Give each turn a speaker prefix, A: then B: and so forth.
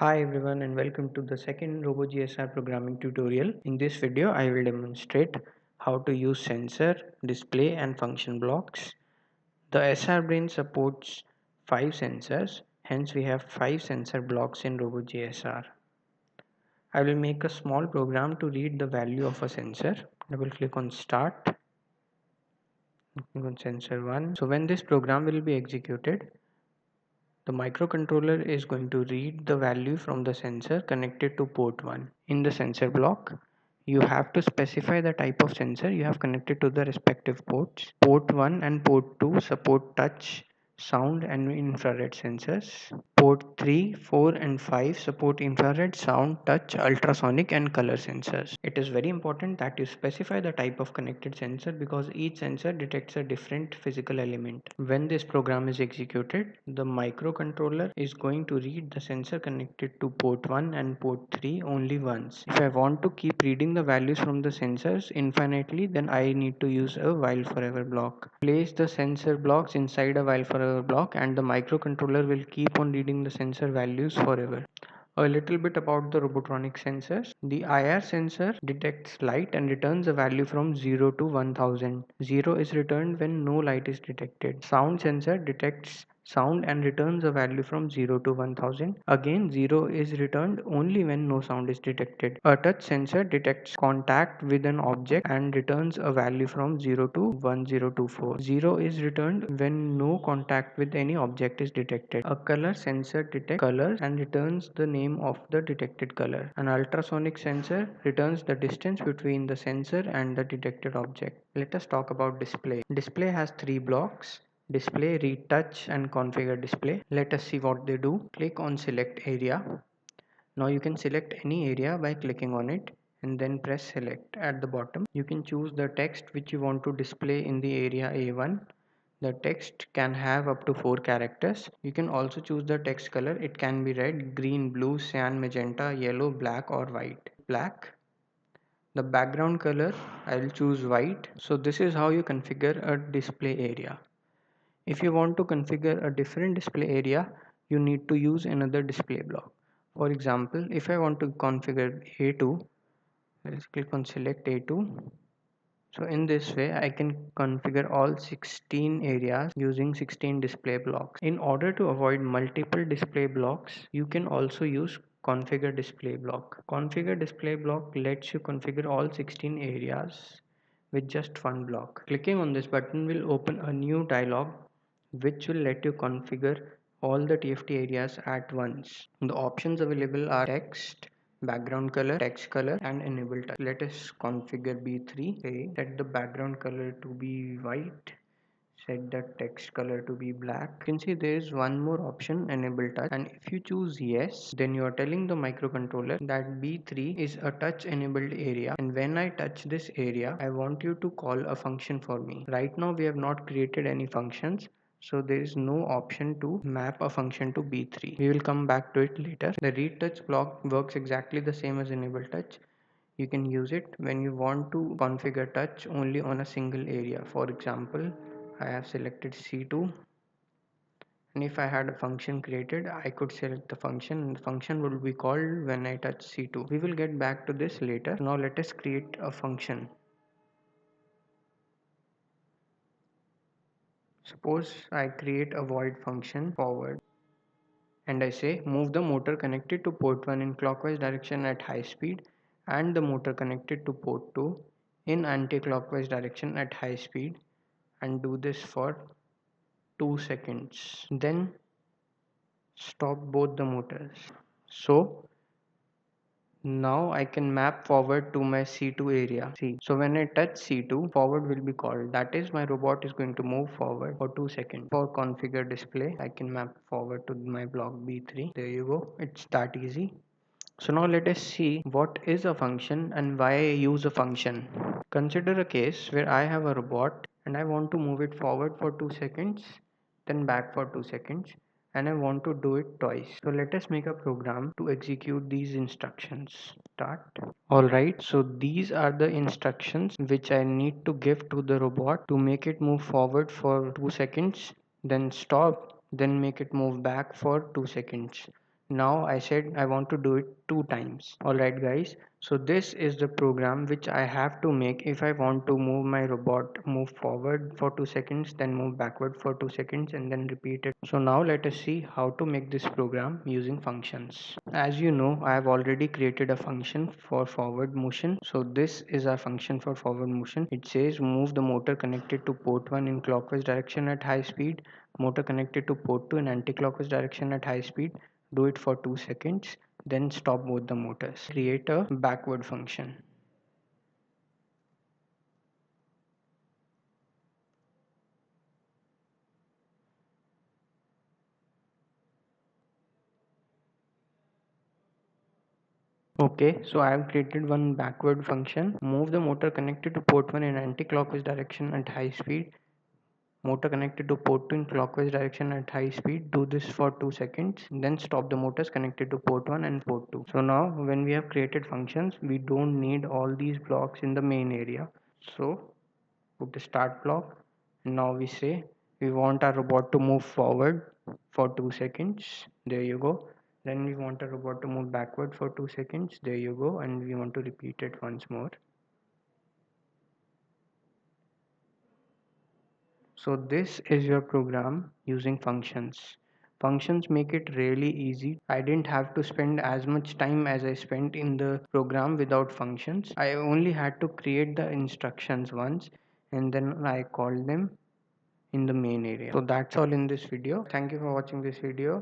A: Hi everyone and welcome to the second Robo GSR programming tutorial. In this video I will demonstrate how to use sensor, display and function blocks. The SR brain supports 5 sensors, hence we have 5 sensor blocks in Robo GSR. I will make a small program to read the value of a sensor. Double click on start, click on sensor 1. So when this program will be executed, the microcontroller is going to read the value from the sensor connected to port 1. In the sensor block, you have to specify the type of sensor you have connected to the respective ports. Port 1 and port 2 support touch, sound and infrared sensors. Port 3, 4 and 5 support infrared, sound, touch, ultrasonic and color sensors. It is very important that you specify the type of connected sensor because each sensor detects a different physical element. When this program is executed, the microcontroller is going to read the sensor connected to port 1 and port 3 only once. If I want to keep reading the values from the sensors infinitely, then I need to use a while forever block. Place the sensor blocks inside a while forever block and the microcontroller will keep on reading the sensor values forever. A little bit about the robotronic sensors. The IR sensor detects light and returns a value from 0 to 1000. 0 is returned when no light is detected. Sound sensor detects sound and returns a value from 0 to 1000. Again 0 is returned only when no sound is detected. A touch sensor detects contact with an object and returns a value from 0 to 1024. 0 is returned when no contact with any object is detected. A color sensor detects colors and returns the name of the detected color. An ultrasonic sensor returns the distance between the sensor and the detected object. Let us talk about display. Display has 3 blocks: display, read, touch and configure display. Let us see what they do. Click on select area. Now you can select any area by clicking on it and then press select. At the bottom you can choose the text which you want to display in the area A1. The text can have up to 4 characters. You can also choose the text color. It can be red, green, blue, cyan, magenta, yellow, black or white. Black. The background color, I will choose white. So this is how you configure a display area. If you want to configure a different display area, you need to use another display block. For example, if I want to configure A2, let's click on select A2. So in this way I can configure all 16 areas using 16 display blocks. In order to avoid multiple display blocks, you can also use configure display block. Configure display block lets you configure all 16 areas with just one block. Clicking on this button will open a new dialog which will let you configure all the TFT areas at once. The options available are text, background color, text color and enable touch. Let us configure B3. Okay, set the background color to be white, set the text color to be black. You can see there is one more option, enable touch, and if you choose yes, then you are telling the microcontroller that B3 is a touch enabled area, and when I touch this area I want you to call a function for me. Right now we have not created any functions, so there is no option to map a function to B3. We will come back to it later. The read touch block works exactly the same as enable touch. You can use it when you want to configure touch only on a single area. For example, I have selected C2, and if I had a function created, I could select the function and the function will be called when I touch C2. We will get back to this later. Now let us create a function. Suppose I create a void function forward and I say move the motor connected to port 1 in clockwise direction at high speed and the motor connected to port 2 in anti-clockwise direction at high speed, and do this for 2 seconds. Then stop both the motors. So now I can map forward to my C2 area. See, so when I touch C2, forward will be called. That is, my robot is going to move forward for 2 seconds. For configure display, I can map forward to my block B3. There you go. It's that easy. So now let us see what is a function and why I use a function. Consider a case where I have a robot and I want to move it forward for 2 seconds, then back for 2 seconds, and I want to do it twice. So let us make a program to execute these instructions. Start. Alright, so these are the instructions which I need to give to the robot to make it move forward for 2 seconds, then stop, then make it move back for 2 seconds. Now I said I want to do it 2 times. Alright guys, so this is the program which I have to make if I want to move my robot, move forward for 2 seconds, then move backward for 2 seconds and then repeat it. So now let us see how to make this program using functions. As you know, I have already created a function for forward motion. So this is our function for forward motion. It says move the motor connected to port 1 in clockwise direction at high speed, motor connected to port 2 in anti-clockwise direction at high speed. Do it for 2 seconds, then stop both the motors. Create a backward function. Okay, so I have created one backward function. Move the motor connected to port 1 in anti-clockwise direction at high speed. Motor connected to port 2 in clockwise direction at high speed. Do this for 2 seconds. Then stop the motors connected to port 1 and port 2. So now when we have created functions, we don't need all these blocks in the main area. So put the start block. Now we say we want our robot to move forward for 2 seconds. There you go. Then we want our robot to move backward for 2 seconds. There you go. And we want to repeat it once more. So this is your program using functions. Functions make it really easy. I didn't have to spend as much time as I spent in the program without functions. I only had to create the instructions once and then I called them in the main area. So that's all in this video. Thank you for watching this video.